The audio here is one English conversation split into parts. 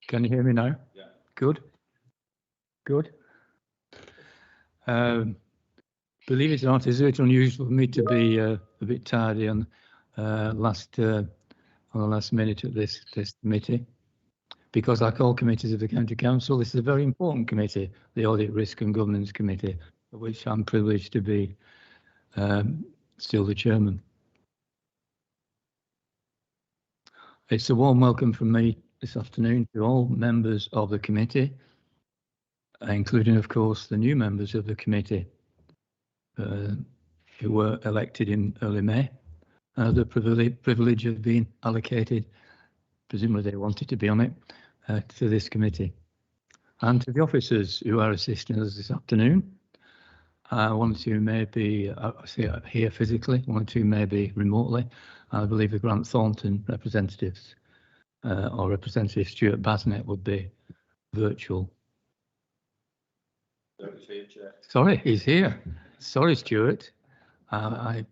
Can you hear me now? Yeah. Good. Good. Believe it or not, it's a bit unusual for me to be a bit tardy on the last minute of this committee, because like all committees of the County Council, this is a very important committee, the Audit, Risk and Governance Committee, of which I'm privileged to be still the chairman. It's a warm welcome from me this afternoon to all members of the committee, including, of course, the new members of the committee who were elected in early May, and have the privilege of being allocated, presumably they wanted to be on it, to this committee. And to the officers who are assisting us this afternoon, one or two may be here physically, one or two may be remotely. I believe the Grant Thornton representatives or Representative Stuart Basnett would be virtual. Sorry, he's here. Sorry, Stuart. I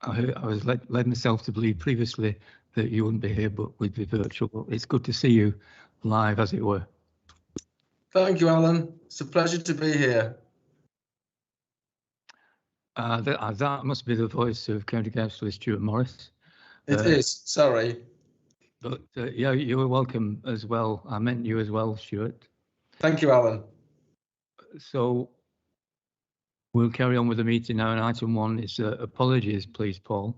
was led myself to believe previously that you wouldn't be here, but we'd be virtual. It's good to see you live, as it were. Thank you, Alan. It's a pleasure to be here. That must be the voice of County Councillor Stuart Morris. It is, sorry. But yeah, you were welcome as well. I meant you as well, Stuart. Thank you, Alan. So we'll carry on with the meeting now, and item 1 is apologies, please, Paul.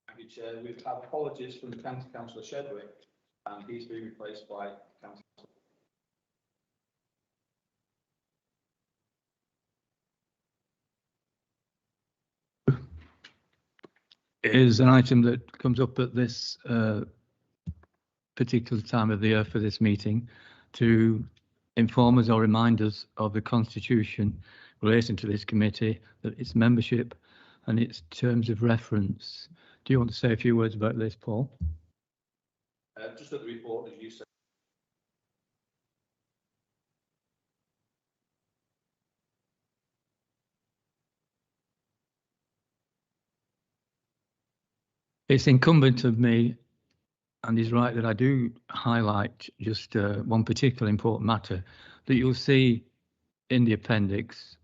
Thank you, Chair. We've had apologies from County Councillor Shedwick, and he's been replaced by County Councillor. It is an item that comes up at this particular time of the year for this meeting to inform us or remind us of the constitution relating to this committee, that its membership and its terms of reference. Do you want to say a few words about this, Paul? Just at the report, as you said. It's incumbent of me, and he's right, that I do highlight just one particular important matter that you'll see in the appendix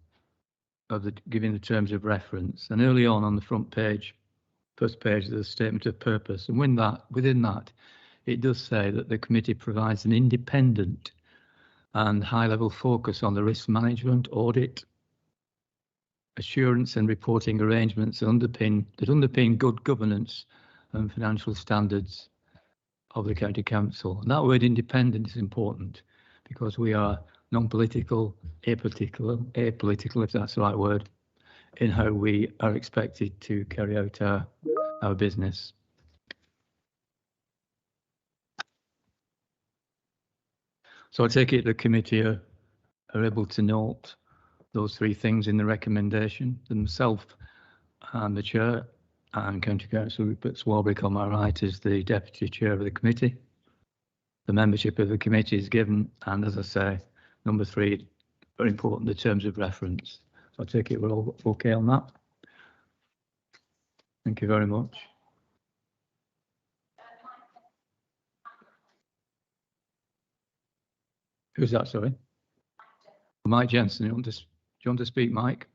of giving the terms of reference, and early on the front page, first page, of the statement of purpose, and within that it does say that the committee provides an independent and high-level focus on the risk management, audit, assurance and reporting arrangements that underpin good governance and financial standards of the County Council. And that word independent is important because we are non-political, apolitical, if that's the right word, in how we are expected to carry out our business. So I take it the committee are able to note those 3 things in the recommendation. Themselves and the chair and County Councillor Rupert Swarbrick on my right is the deputy chair of the committee. The membership of the committee is given, and as I say, number 3, very important, the terms of reference. So I take it we're all okay on that. Thank you very much. Who's that, sorry? Mike Jensen. Do you want to speak, Mike?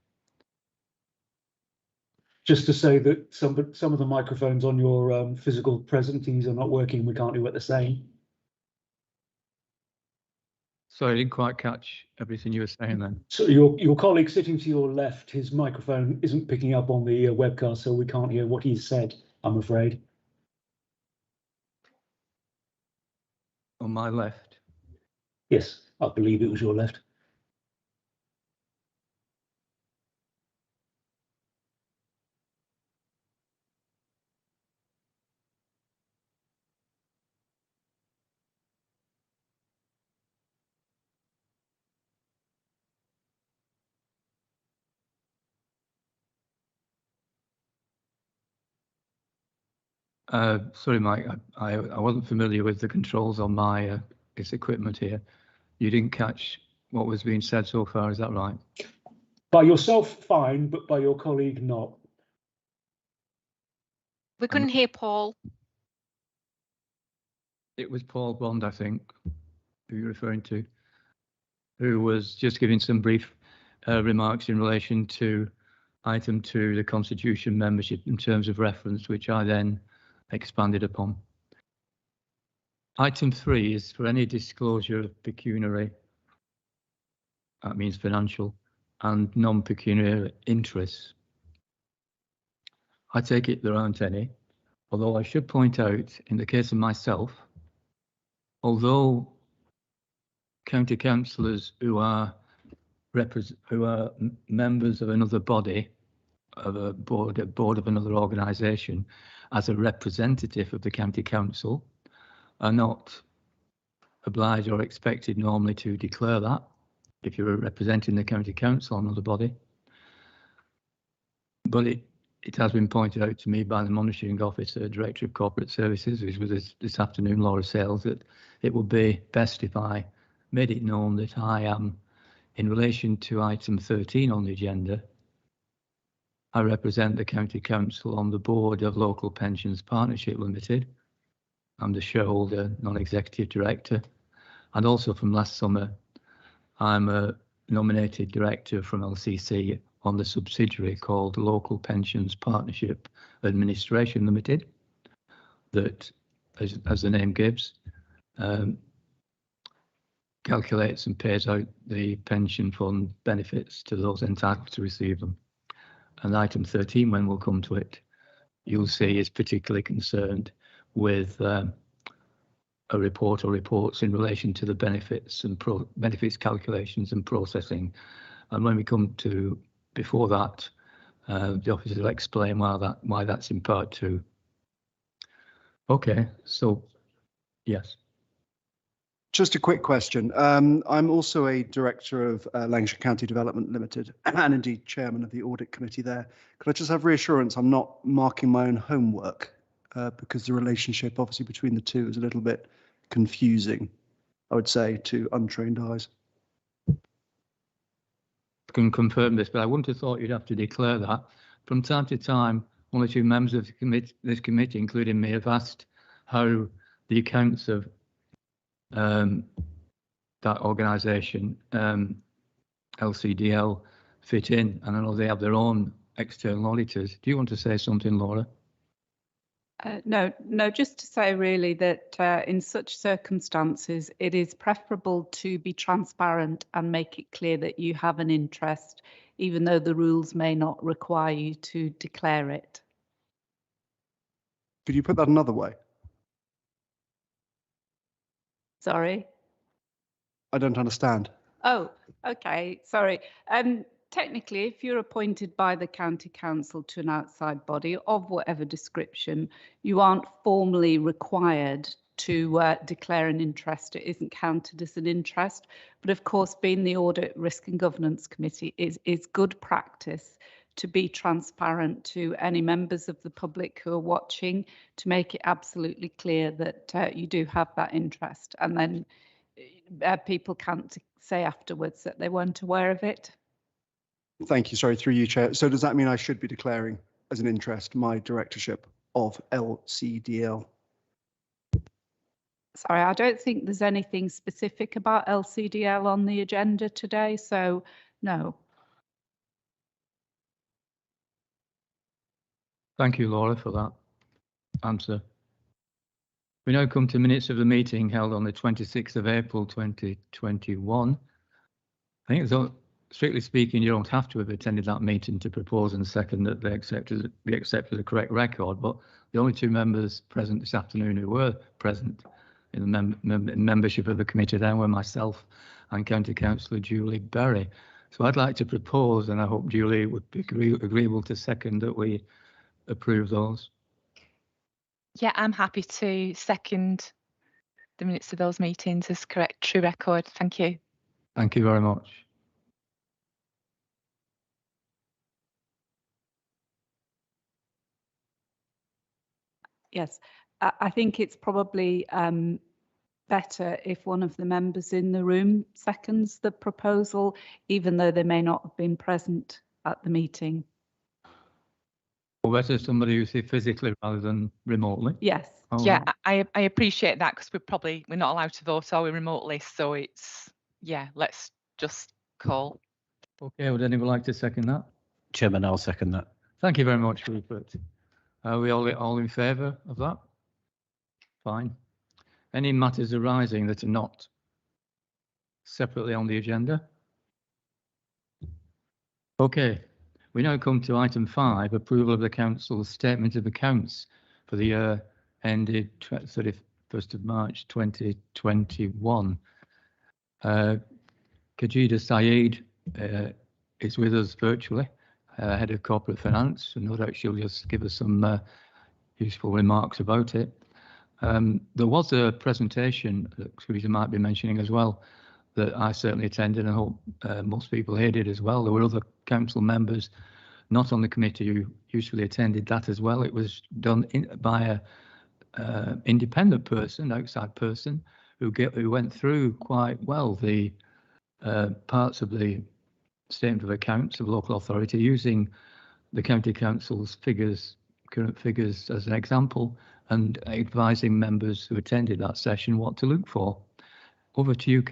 Just to say that some of the microphones on your physical presentees are not working. We can't hear what they're saying. Sorry, I didn't quite catch everything you were saying then. So your colleague sitting to your left, his microphone isn't picking up on the webcast, so we can't hear what he said, I'm afraid. On my left? Yes, I believe it was your left. Sorry, Mike, I wasn't familiar with the controls on my this equipment here. You didn't catch what was being said so far, is that right? By yourself, fine, but by your colleague, not. We couldn't hear Paul. It was Paul Bond, I think. who you're referring to, who was just giving some brief remarks in relation to item 2, the constitution membership in terms of reference, which I then expanded upon. Item 3 is for any disclosure of pecuniary, that means financial, and non-pecuniary interests. I take it there aren't any, although I should point out, in the case of myself, although county councillors who are members of another body, of a board of another organisation, as a representative of the county council, are not obliged or expected normally to declare that if you're representing the county council or another body. But it has been pointed out to me by the monitoring officer, Director of Corporate Services, who's with us this afternoon, Laura Sales, that it would be best if I made it known that I am, in relation to item 13 on the agenda, I represent the County Council on the board of Local Pensions Partnership Limited. I'm the shareholder, non-executive director, and also from last summer, I'm a nominated director from LCC on the subsidiary called Local Pensions Partnership Administration Limited, that, as the name gives, calculates and pays out the pension fund benefits to those entitled to receive them. And item 13, when we'll come to it, you'll see is particularly concerned with a report or reports in relation to the benefits and benefits calculations and processing. And when we come to before that, the officer will explain why that's in part 2. Okay, so yes. Just a quick question. I'm also a director of Lancashire County Development Limited and indeed chairman of the audit committee there. Could I just have reassurance I'm not marking my own homework because the relationship obviously between the two is a little bit confusing, I would say, to untrained eyes. I can confirm this, but I wouldn't have thought you'd have to declare that. From time to time, one or two members of this committee, including me, have asked how the accounts of that organisation, LCDL, fit in, and I know they have their own external auditors. Do you want to say something, Laura? No, just to say really that in such circumstances, it is preferable to be transparent and make it clear that you have an interest, even though the rules may not require you to declare it. Could you put that another way? Sorry? I don't understand. Oh, okay, sorry. Technically, if you're appointed by the county council to an outside body of whatever description, you aren't formally required to declare an interest. It isn't counted as an interest. But of course, being the Audit, Risk and Governance Committee, is good practice to be transparent to any members of the public who are watching, to make it absolutely clear that you do have that interest. And then people can't say afterwards that they weren't aware of it. Thank you. Sorry, through you, Chair. So does that mean I should be declaring as an interest my directorship of LCDL? Sorry, I don't think there's anything specific about LCDL on the agenda today, so no. Thank you, Laura, for that answer. We now come to minutes of the meeting held on the 26th of April 2021. I think it's strictly speaking, you don't have to have attended that meeting to propose and second that they accept as the correct record, but the only two members present this afternoon who were present in the membership of the committee then were myself and County Councillor Julie Berry. So I'd like to propose, and I hope Julie would be agreeable to second, that we approve those. Yeah, I'm happy to second the minutes of those meetings as correct, true record. Thank you. Thank you very much. Yes, I think it's probably better if one of the members in the room seconds the proposal, even though they may not have been present at the meeting. Or better somebody who's here physically rather than remotely. Yes. Yeah, I appreciate that, because we're not allowed to vote, are we, remotely? So it's, yeah, let's just call. Okay, would anyone like to second that? Chairman, I'll second that. Thank you very much, Rupert. Are we all in favour of that? Fine. Any matters arising that are not separately on the agenda? Okay, we now come to item 5, approval of the council's statement of accounts for the year ended 31st of March 2021. Kajida Saeed is with us virtually, Head of Corporate Finance, and no doubt she'll just give us some useful remarks about it. There was a presentation that Kajida might be mentioning as well that I certainly attended, and I hope most people here did as well. There were other council members not on the committee who usefully attended that as well. It was done by a independent person, outside person, who went through quite well the parts of the statement of accounts of local authority, using the county council's figures, current figures, as an example, and advising members who attended that session what to look for. Over to you,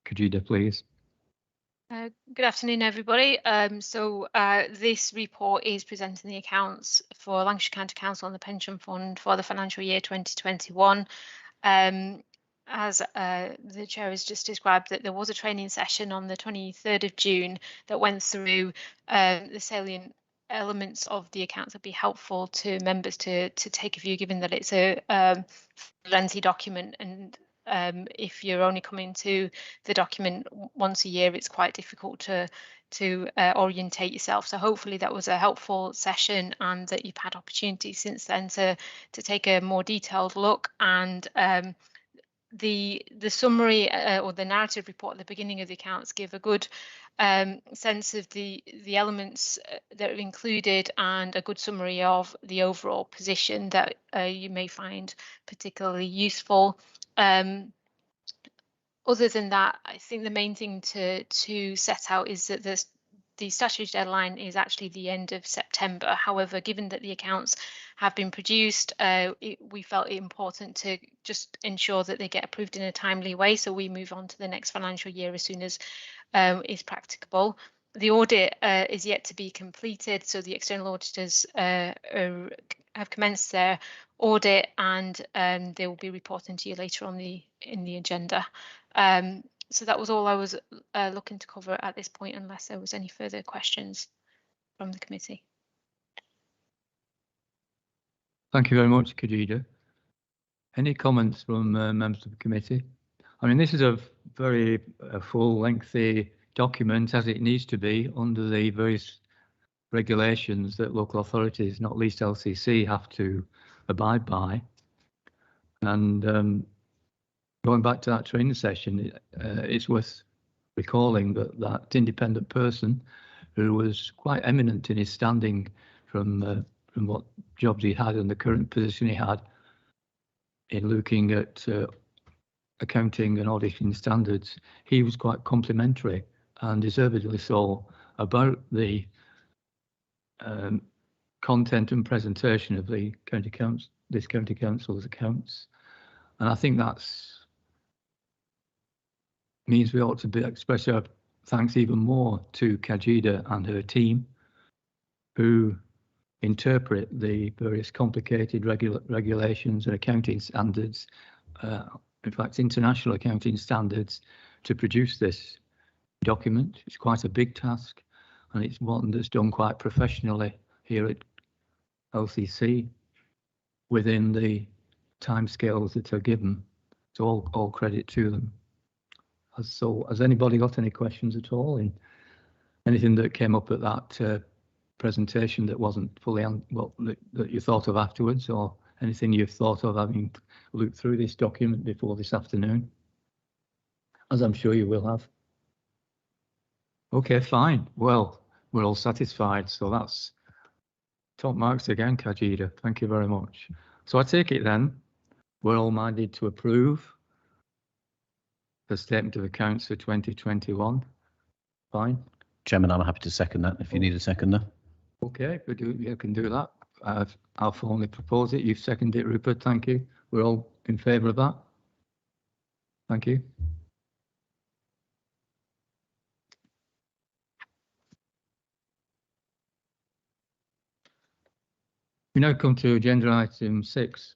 Kajida, please. Good afternoon, everybody. This report is presenting the accounts for Lancashire County Council and the Pension Fund for the financial year 2021. As the chair has just described, that there was a training session on the 23rd of June that went through the salient elements of the accounts that be helpful to members to take a view, given that it's a lengthy document, and if you're only coming to the document once a year, it's quite difficult to orientate yourself. So hopefully that was a helpful session, and that you've had opportunity since then to take a more detailed look. And the summary or the narrative report at the beginning of the accounts give a good sense of the elements that are included, and a good summary of the overall position that you may find particularly useful. Other than that, I think the main thing to set out is that the statutory deadline is actually the end of September. However, given that the accounts have been produced, we felt it important to just ensure that they get approved in a timely way, so we move on to the next financial year as soon as is practicable. The audit is yet to be completed, so the external auditors have commenced their audit, and they will be reporting to you later on in the agenda. So that was all I was looking to cover at this point, unless there was any further questions from the committee. Thank you very much, Kajida. Any comments from members of the committee? I mean, this is a very full, lengthy document, as it needs to be under the various regulations that local authorities, not least LCC, have to abide by. And going back to that training session, it's worth recalling that independent person, who was quite eminent in his standing from what jobs he had and the current position he had in looking at accounting and auditing standards, he was quite complimentary, and deservedly so, about the content and presentation of the this county council's accounts. And I think that's means we ought to express our thanks even more to Kajida and her team, who interpret the various complicated regulations and accounting standards, in fact international accounting standards, to produce this document. It's quite a big task, and it's one that's done quite professionally here at LCC within the timescales that are given. So all credit to them. So has anybody got any questions at all in anything that came up at that presentation that wasn't fully that you thought of afterwards, or anything you've thought of having looked through this document before this afternoon, as I'm sure you will have? Okay, fine. Well, we're all satisfied, so that's top marks again, Kajida. Thank you very much. So I take it then we're all minded to approve the statement of accounts for 2021. Fine. Chairman, I'm happy to second that if you need a seconder. Okay, you can do that. I'll formally propose it. You've seconded it, Rupert. Thank you. We're all in favour of that. Thank you. We now come to agenda item 6.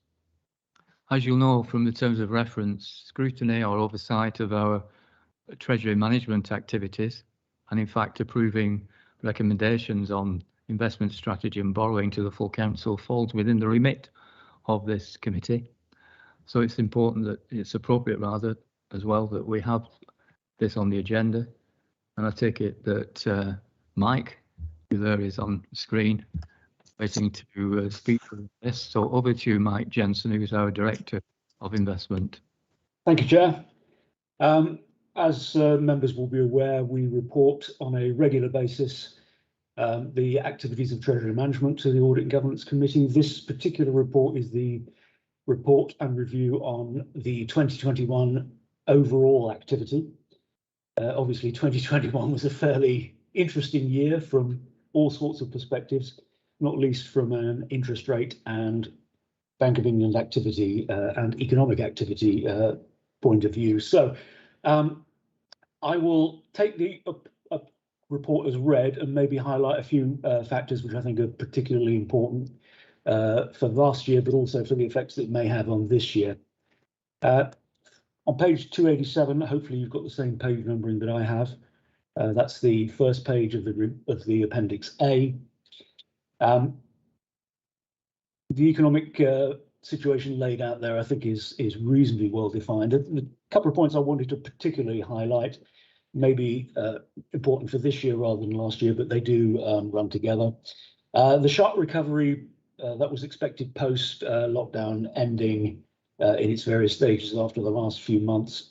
As you'll know from the terms of reference, scrutiny or oversight of our treasury management activities, and in fact approving recommendations on investment strategy and borrowing to the full council, falls within the remit of this committee. So it's important that it's appropriate rather as well that we have this on the agenda. And I take it that Mike, who there is on screen, waiting to speak for this. So over to you, Mike Jensen, who's our Director of Investment. Thank you, Chair. As members will be aware, we report on a regular basis the activities of Treasury Management to the Audit and Governance Committee. This particular report is the report and review on the 2021 overall activity. Obviously, 2021 was a fairly interesting year from all sorts of perspectives, not least from an interest rate and Bank of England activity and economic activity point of view. So I will take the report as read and maybe highlight a few factors which I think are particularly important for last year, but also for the effects that it may have on this year. On page 287, hopefully you've got the same page numbering that I have. That's the first page of the Appendix A. The economic situation laid out there, I think, is reasonably well defined. A couple of points I wanted to particularly highlight, maybe important for this year rather than last year, but they do run together. The sharp recovery that was expected post lockdown ending in its various stages after the last few months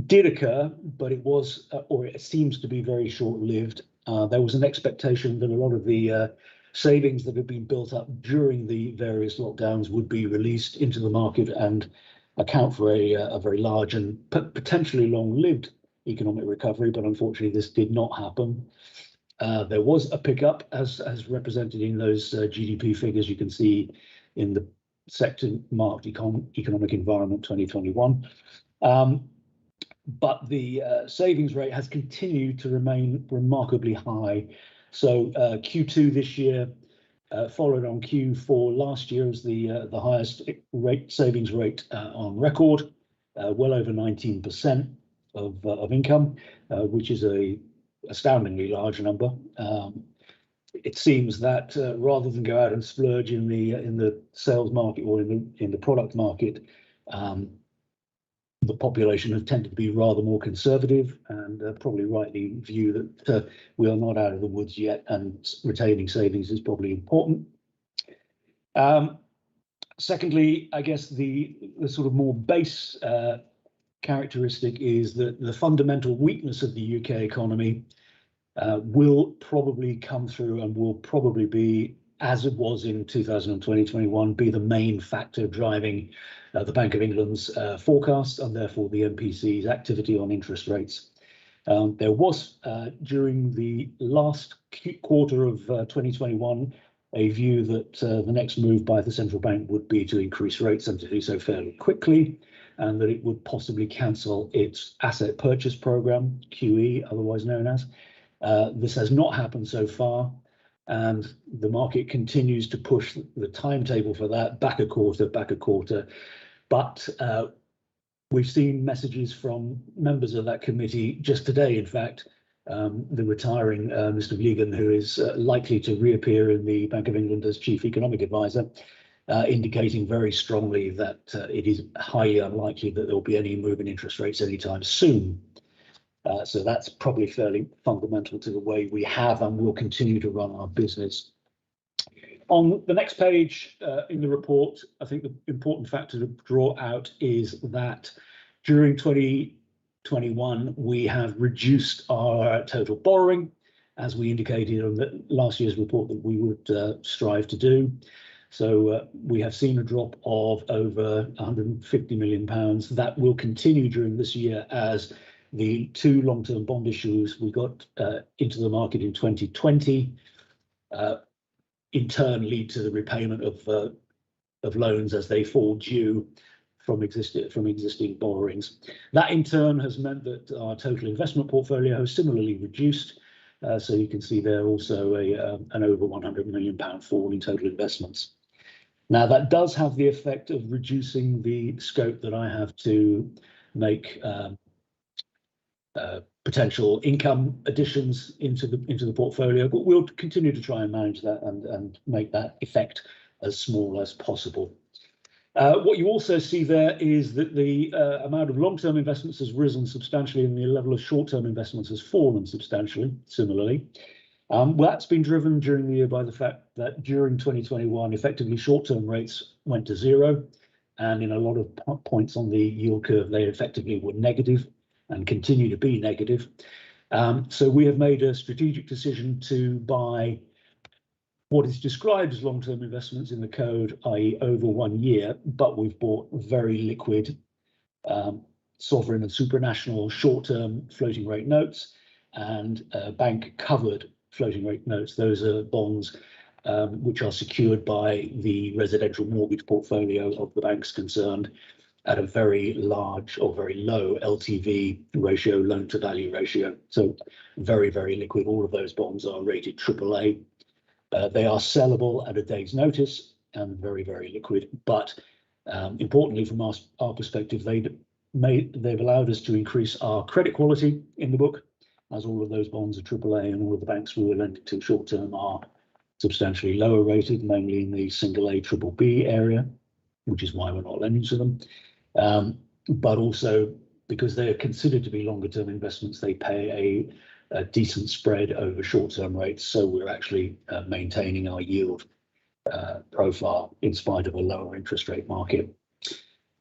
did occur, but it was, or it seems to be, very short-lived. There was an expectation that a lot of the savings that had been built up during the various lockdowns would be released into the market and account for a very large and potentially long-lived economic recovery, but unfortunately this did not happen. There was a pickup as represented in those GDP figures you can see in the sector marked economic environment 2021. But the savings rate has continued to remain remarkably high. So Q2 this year followed on Q4 last year as the highest savings rate on record, well over 19% of income, which is a astoundingly large number. It seems that rather than go out and splurge in the sales market or in the product market, the population have tended to be rather more conservative and probably rightly view that we are not out of the woods yet, and retaining savings is probably important. Secondly, I guess the sort of more base characteristic is that the fundamental weakness of the UK economy will probably come through and will probably be, as it was in 2020-21, be the main factor driving the Bank of England's forecast and therefore the MPC's activity on interest rates. There was, during the last quarter of 2021, a view that the next move by the central bank would be to increase rates and to do so fairly quickly, and that it would possibly cancel its asset purchase program, QE, otherwise known as. This has not happened so far, and the market continues to push the timetable for that back a quarter. But we've seen messages from members of that committee just today, in fact, the retiring Mr. Vliegen, who is likely to reappear in the Bank of England as Chief Economic Advisor, indicating very strongly that it is highly unlikely that there will be any move in interest rates anytime soon. So that's probably fairly fundamental to the way we have and will continue to run our business. On the next page in the report, I think the important factor to draw out is that during 2021, we have reduced our total borrowing, as we indicated on the last year's report that we would strive to do. So we have seen a drop of over £150 million. That will continue during this year as the two long-term bond issues we got into the market in 2020 in turn lead to the repayment of loans as they fall due from existing borrowings. That in turn has meant that our total investment portfolio has similarly reduced. So you can see there also an over £100 million fall in total investments. Now that does have the effect of reducing the scope that I have to make potential income additions into the portfolio, but we'll continue to try and manage that and make that effect as small as possible. What you also see there is that the amount of long-term investments has risen substantially and the level of short-term investments has fallen substantially, similarly. Well, that's been driven during the year by the fact that during 2021, effectively short-term rates went to zero, and in a lot of points on the yield curve, they effectively were negative and continue to be negative. So we have made a strategic decision to buy what is described as long-term investments in the code, i.e. over 1 year, but we've bought very liquid sovereign and supranational short-term floating rate notes and bank covered floating rate notes. Those are bonds which are secured by the residential mortgage portfolio of the banks concerned at a very large or very low LTV ratio, loan to value ratio. So very, very liquid. All of those bonds are rated AAA. They are sellable at a day's notice and very, very liquid. But importantly, from our perspective, they've allowed us to increase our credit quality in the book, as all of those bonds are AAA and all of the banks we were lending to short term are substantially lower rated, mainly in the single A, triple B area, which is why we're not lending to them. But also because they are considered to be longer term investments, they pay a decent spread over short-term rates. So we're actually maintaining our yield profile in spite of a lower interest rate market.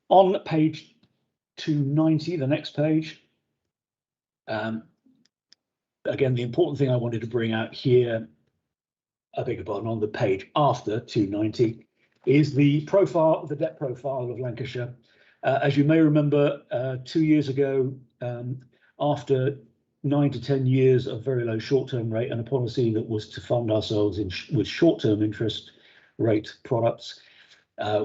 On page 290, the next page, again, the important thing I wanted to bring out here, I beg your pardon, on the page after 290, is the profile, the debt profile of Lancashire. As you may remember, 2 years ago, after 9 to 10 years of very low short-term rate and a policy that was to fund ourselves with short-term interest rate products,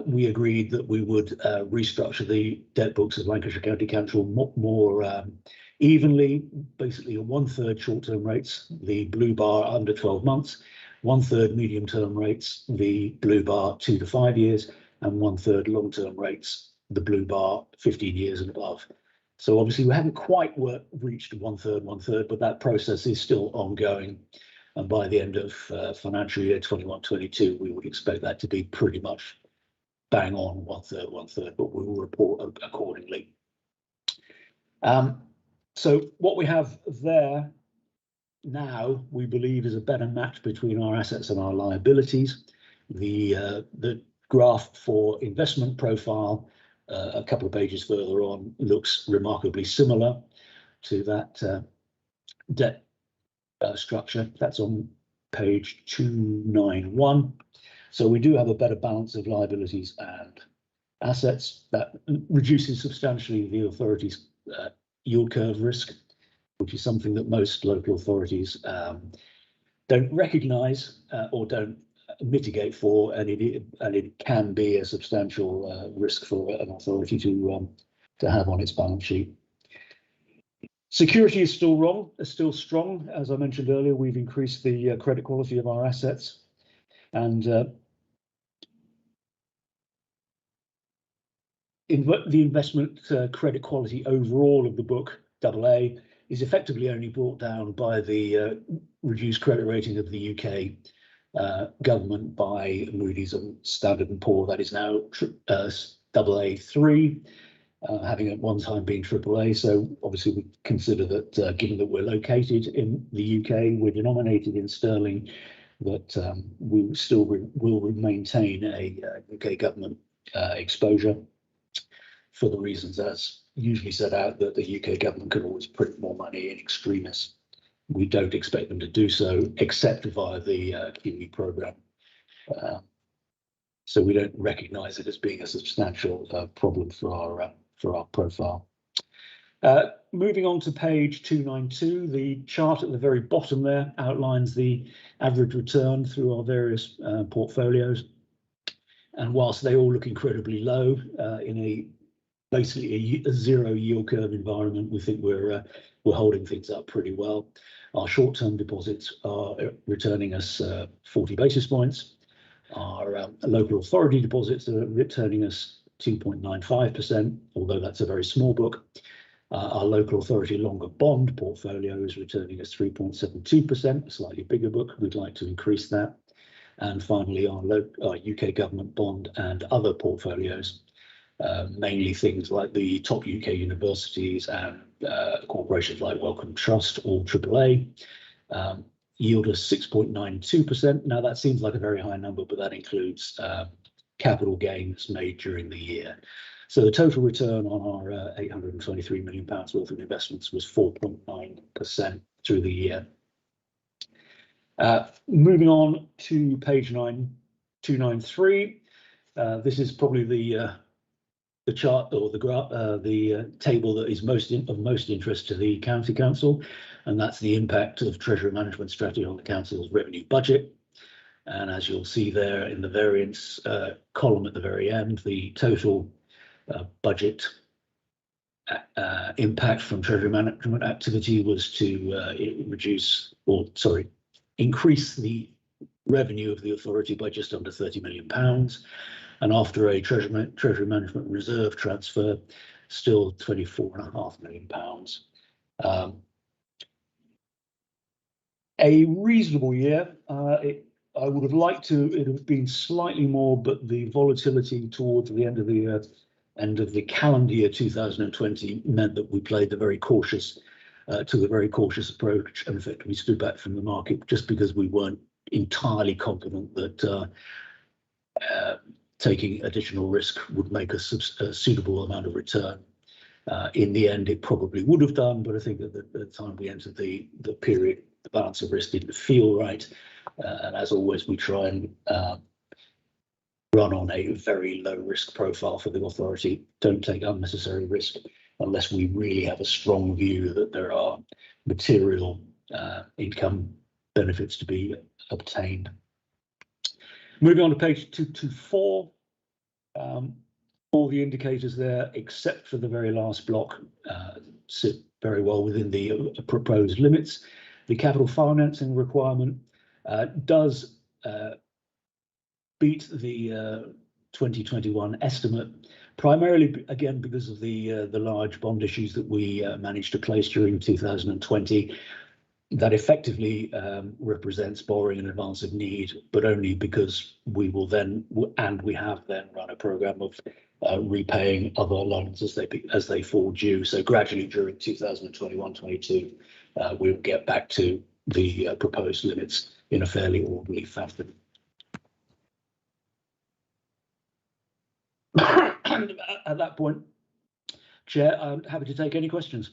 we agreed that we would restructure the debt books of Lancashire County Council more evenly, basically 1/3 short-term rates, the blue bar under 12 months, 1/3 medium-term rates, the blue bar 2 to 5 years, and 1/3 long-term rates, the blue bar 15 years and above. So obviously we haven't quite reached 1/3, but that process is still ongoing. And by the end of financial year 21-22, we would expect that to be pretty much bang on 1/3, but we will report accordingly. So what we have there now, we believe, is a better match between our assets and our liabilities. The graph for investment profile, a couple of pages further on, looks remarkably similar to that debt structure. That's on page 291. So we do have a better balance of liabilities and assets that reduces substantially the authorities' yield curve risk, which is something that most local authorities don't recognise or don't mitigate for, and it can be a substantial risk for an authority to have on its balance sheet. Security is still strong. As I mentioned earlier, we've increased the credit quality of our assets, and the investment credit quality overall of the book, AA, is effectively only brought down by the reduced credit rating of the UK government by Moody's and Standard & Poor. That is now AA3, having at one time been AAA. So obviously we consider that given that we're located in the UK, we're denominated in sterling, that we still will maintain a UK government exposure for the reasons as usually set out, that the UK government can always print more money in extremis. We don't expect them to do so except via the QE programme. So we don't recognise it as being a substantial problem for our profile. Moving on to page 292, the chart at the very bottom there outlines the average return through our various portfolios. And whilst they all look incredibly low in basically a zero yield curve environment, we think we're holding things up pretty well. Our short-term deposits are returning us 40 basis points. Our local authority deposits are returning us 2.95%, although that's a very small book. Our local authority longer bond portfolio is returning us 3.72%, a slightly bigger book. We'd like to increase that. And finally, our UK government bond and other portfolios, mainly things like the top UK universities and corporations like Wellcome Trust, all AAA, yield us 6.92%. Now, that seems like a very high number, but that includes capital gains made during the year. So the total return on our £823 million worth of investments was 4.9% through the year. Moving on to page 293, this is probably the chart or the table that is of most interest to the County Council, and that's the impact of Treasury Management Strategy on the Council's revenue budget. And as you'll see there in the variance column at the very end, the total budget impact from Treasury Management activity was to increase the revenue of the authority by just under £30 million. And after a Treasury Management reserve transfer, still £24.5 million. A reasonable year. I would have liked it have been slightly more, but the volatility towards the end of the calendar year 2020 meant that we played took a very cautious approach, and in fact we stood back from the market just because we weren't entirely confident that taking additional risk would make us a suitable amount of return. In the end, it probably would have done, but I think at the time we entered the period, the balance of risk didn't feel right. And as always, we try and run on a very low risk profile for the authority. Don't take unnecessary risk unless we really have a strong view that there are material income benefits to be obtained. Moving on to page 224, all the indicators there, except for the very last block, sit very well within the proposed limits. The capital financing requirement does beat the 2021 estimate, primarily again because of the large bond issues that we managed to place during 2020. That effectively represents borrowing in advance of need, but only because we will then, and we have then run a program of repaying other loans as they fall due. So gradually during 2021-22, we'll get back to the proposed limits in a fairly orderly fashion. And at that point, Chair, I'm happy to take any questions.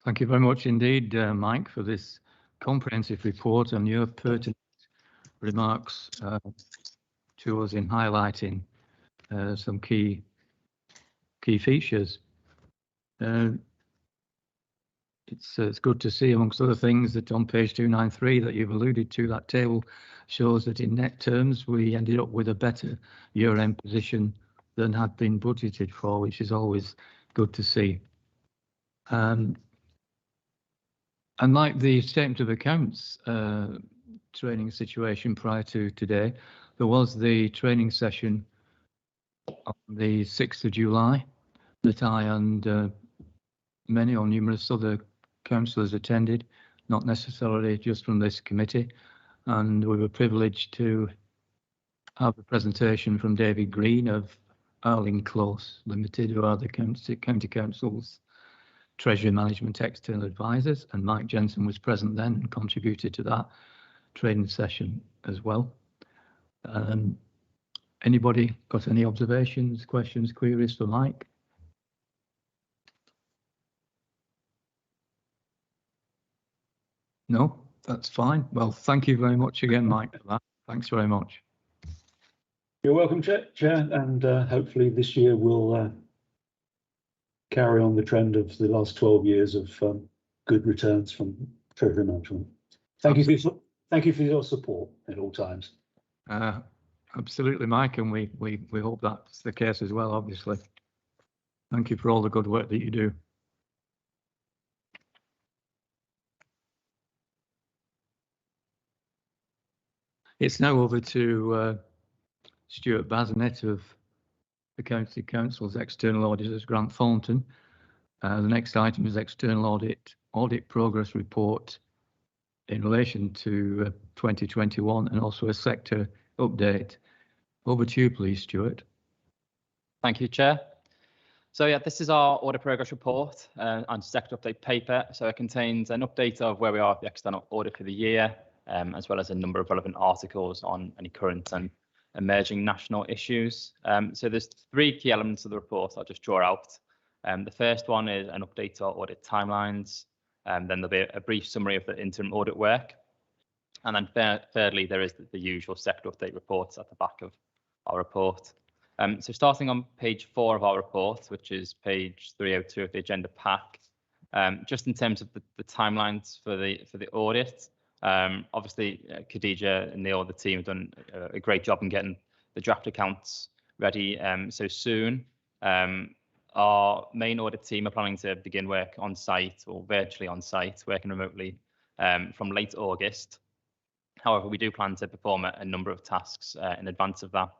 Thank you very much indeed, Mike, for this comprehensive report and your pertinent remarks to us in highlighting some key features. It's good to see, amongst other things, that on page 293 that you've alluded to, that table shows that in net terms we ended up with a better year-end position than had been budgeted for, which is always good to see. Unlike the statement of accounts training situation prior to today, there was the training session on the 6th of July that I and many or numerous other councillors attended, not necessarily just from this committee, and we were privileged to have a presentation from David Green of Arling Close Limited, who are the County Council's Treasury Management External Advisors, and Mike Jensen was present then and contributed to that training session as well. Anybody got any observations, questions, queries for Mike? No, that's fine. Well, thank you very much again, Mike, for that. Thanks very much. You're welcome, Chair, and hopefully this year we'll carry on the trend of the last 12 years of good returns from treasury management. Thank you for your support at all times. Absolutely, Mike, and we hope that's the case as well, obviously. Thank you for all the good work that you do. It's now over to Stuart Bazinet of the County Council's External Auditors, Grant Thornton. The next item is External Audit Progress Report in relation to 2021 and also a sector update. Over to you, please, Stuart. Thank you, Chair. So yeah, this is our audit progress report and sector update paper. So it contains an update of where we are at the external audit for the year, as well as a number of relevant articles on any current and emerging national issues. So there's 3 key elements of the report I'll just draw out. The first one is an update to our audit timelines. Then there'll be a brief summary of the interim audit work. And then thirdly, there is the usual sector update reports at the back of our report. So starting on page 4 of our report, which is page 302 of the agenda pack, just in terms of the timelines for the audit, obviously Khadija and the audit team have done a great job in getting the draft accounts ready so soon. Our main audit team are planning to begin work on site or virtually on site, working remotely from late August. However, we do plan to perform a number of tasks in advance of that.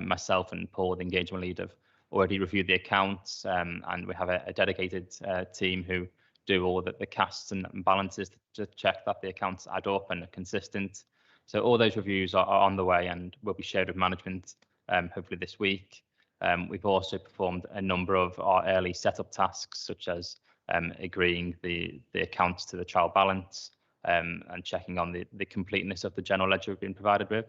Myself and Paul, the engagement lead, have already reviewed the accounts, and we have a dedicated team who do all the casts and balances to check that the accounts add up and are consistent. So all those reviews are on the way and will be shared with management hopefully this week. We've also performed a number of our early setup tasks, such as agreeing the accounts to the trial balance and checking on the completeness of the general ledger we've been provided with.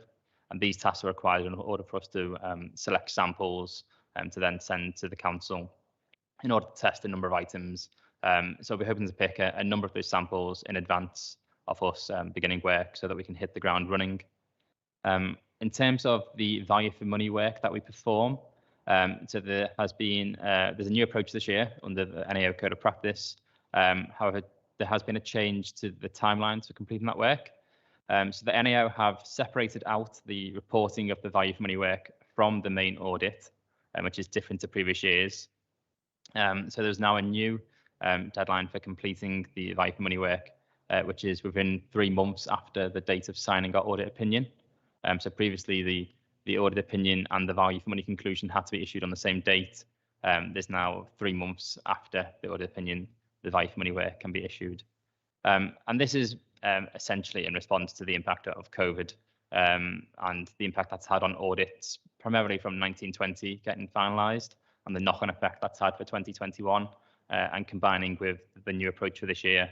And these tasks are required in order for us to select samples to then send to the council in order to test a number of items. So we're hoping to pick a number of those samples in advance of us beginning work so that we can hit the ground running. In terms of the value for money work that we perform, so there's a new approach this year under the NAO Code of Practice. However, there has been a change to the timelines for completing that work. So the NAO have separated out the reporting of the value for money work from the main audit, which is different to previous years. So there's now a new deadline for completing the value for money work, which is within 3 months after the date of signing our audit opinion. So previously the audit opinion and the value for money conclusion had to be issued on the same date. There's now 3 months after the audit opinion, the value for money work can be issued. And this is essentially in response to the impact of COVID and the impact that's had on audits, primarily from 1920 getting finalised, and the knock-on effect that's had for 2021, and combining with the new approach for this year,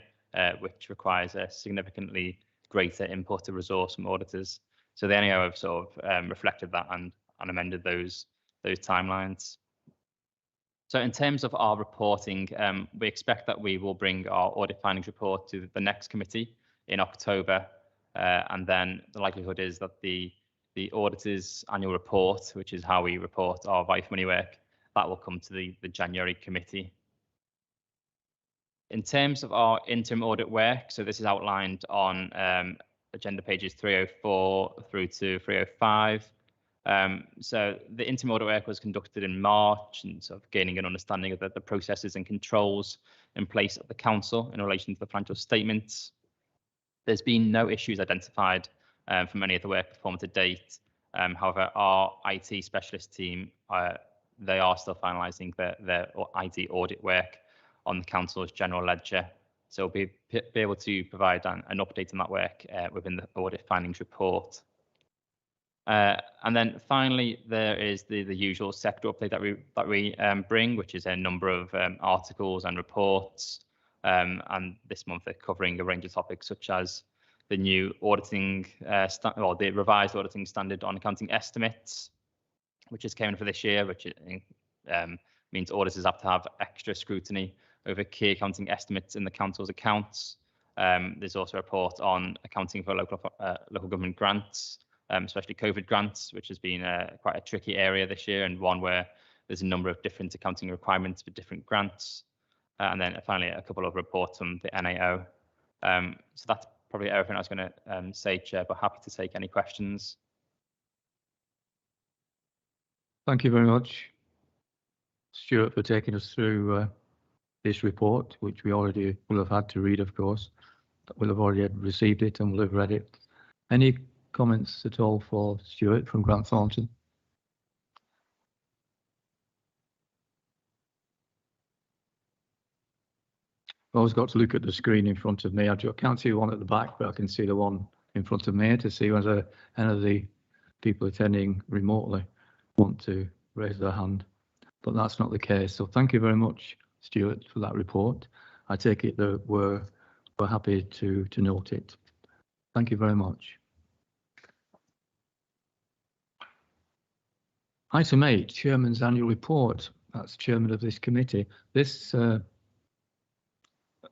which requires a significantly greater input of resource from auditors. So the NAO have sort of reflected that and amended those timelines. So in terms of our reporting, we expect that we will bring our audit findings report to the next committee in October, and then the likelihood is that the auditor's annual report, which is how we report our value for money work, that will come to the January committee. In terms of our interim audit work, so this is outlined on agenda pages 304 through to 305. So the interim audit work was conducted in March and sort of gaining an understanding of the processes and controls in place at the council in relation to the financial statements. There's been no issues identified from any of the work performed to date. However, our IT specialist team, they are still finalising their IT audit work on the council's general ledger. So we'll be able to provide an update on that work within the audit findings report. And then finally, there is the usual sector update that we bring, which is a number of articles and reports. And this month they're covering a range of topics such as the new auditing or the revised auditing standard on accounting estimates, which is coming for this year, which means auditors have to have extra scrutiny over key accounting estimates in the council's accounts. There's also a report on accounting for local government grants, especially COVID grants, which has been quite a tricky area this year and one where there's a number of different accounting requirements for different grants. And then finally, a couple of reports from the NAO. So that's probably everything I was going to say, Chair, but happy to take any questions. Thank you very much, Stuart, for taking us through this report, which we already will have had to read, of course. We'll have already received it and we'll have read it. Any comments at all for Stuart from Grant Thornton? I've always got to look at the screen in front of me. I can't see the one at the back, but I can see the one in front of me to see whether any of the people attending remotely want to raise their hand. But that's not the case. So thank you very much, Stuart, for that report. I take it that we're happy to note it. Thank you very much. Item 8, Chairman's Annual Report. That's Chairman of this committee. This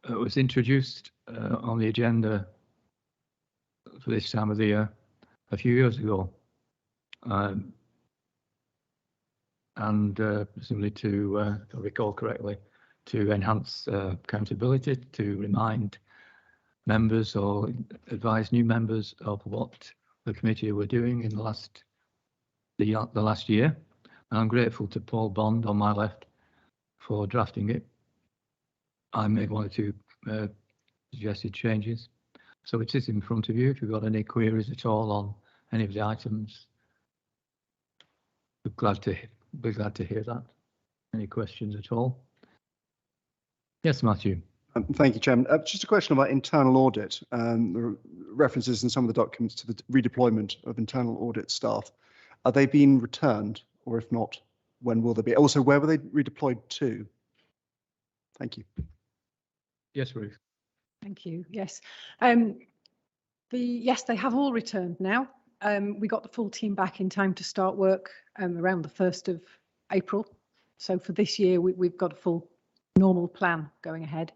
was introduced on the agenda for this time of the year a few years ago. And presumably to, if I recall correctly, to enhance accountability, to remind members or advise new members of what the committee were doing in the last year. And I'm grateful to Paul Bond on my left for drafting it. I made one or two suggested changes. So it is in front of you. If you've got any queries at all on any of the items, we're glad to hear that. Any questions at all? Yes, Matthew. Thank you, Chairman. Just a question about internal audit. There are references in some of the documents to the redeployment of internal audit staff. Are they being returned, or if not, when will they be? Also, where were they redeployed to? Thank you. Yes, Ruth. Thank you. Yes. Yes, they have all returned now. We got the full team back in time to start work around the 1st of April. So for this year, we've got a full normal plan going ahead.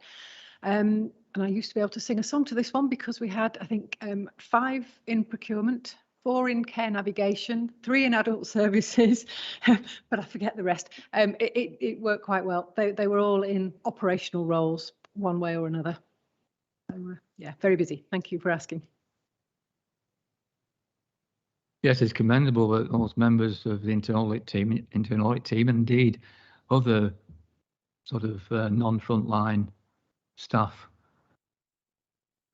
And I used to be able to sing a song to this one because we had, I think, 5 in procurement, 4 in care navigation, 3 in adult services, but I forget the rest. It worked quite well. They were all in operational roles, one way or another. So, yeah, very busy. Thank you for asking. Yes, it's commendable that those members of the internal audit team, and indeed other sort of non-frontline staff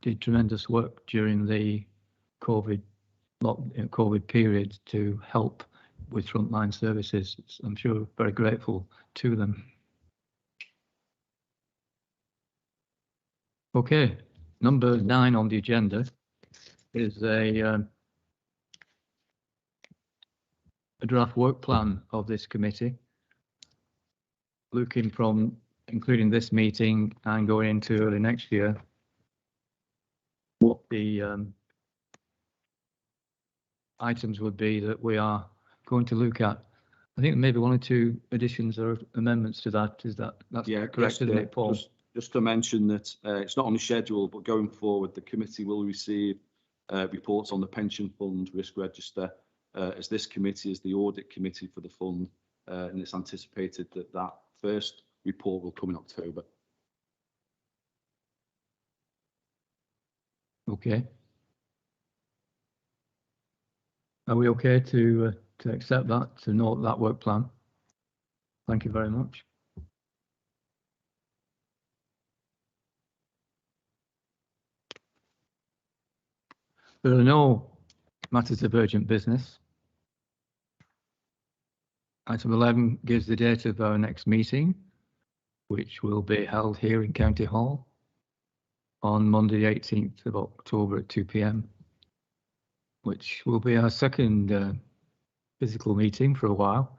did tremendous work during the COVID period to help with frontline services. I'm sure very grateful to them. Okay, number 9 on the agenda is a draft work plan of this committee, looking from including this meeting and going into early next year, what the items would be that we are going to look at. I think maybe 1 or 2 additions or amendments to that. That's correct, isn't it, Paul? Just to mention that it's not on the schedule, but going forward, the committee will receive reports on the pension fund risk register, as this committee is the audit committee for the fund, and it's anticipated that that first report will come in October. Okay. Are we okay to accept that, to note that work plan? Thank you very much. There are no matters of urgent business. Item 11 gives the date of our next meeting, which will be held here in County Hall on Monday, the 18th of October at 2 p.m, which will be our second physical meeting for a while.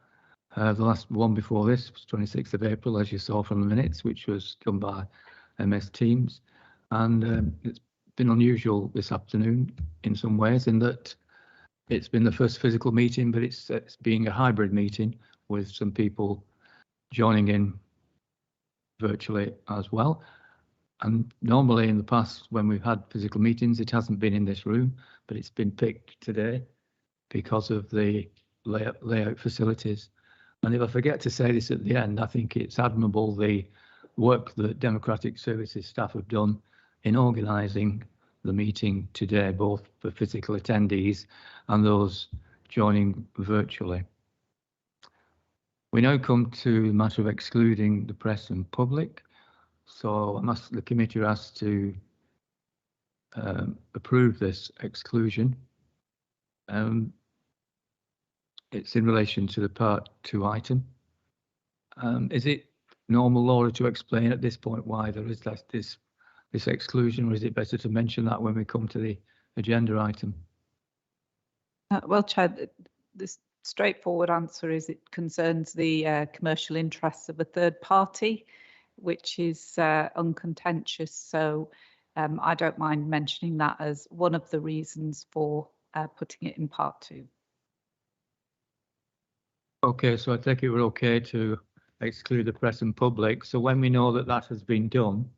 The last one before this was 26th of April, as you saw from the minutes, which was done by MS Teams. And it's been unusual this afternoon in some ways, in that it's been the first physical meeting, but it's being a hybrid meeting with some people joining in virtually as well. And normally in the past, when we've had physical meetings, it hasn't been in this room, but it's been picked today because of the layout facilities. And if I forget to say this at the end, I think it's admirable the work that Democratic Services staff have done in organising the meeting today, both for physical attendees and those joining virtually. We now come to the matter of excluding the press and public. So the committee are asked to approve this exclusion. It's in relation to the Part 2 item. Is it normal, Laura, to explain at this point why there is this exclusion, or is it better to mention that when we come to the agenda item? Well, Chair, the straightforward answer is it concerns the commercial interests of a third party, which is uncontentious. So I don't mind mentioning that as one of the reasons for putting it in Part 2. Okay, so I take it we're okay to exclude the press and public. So when we know that that has been done,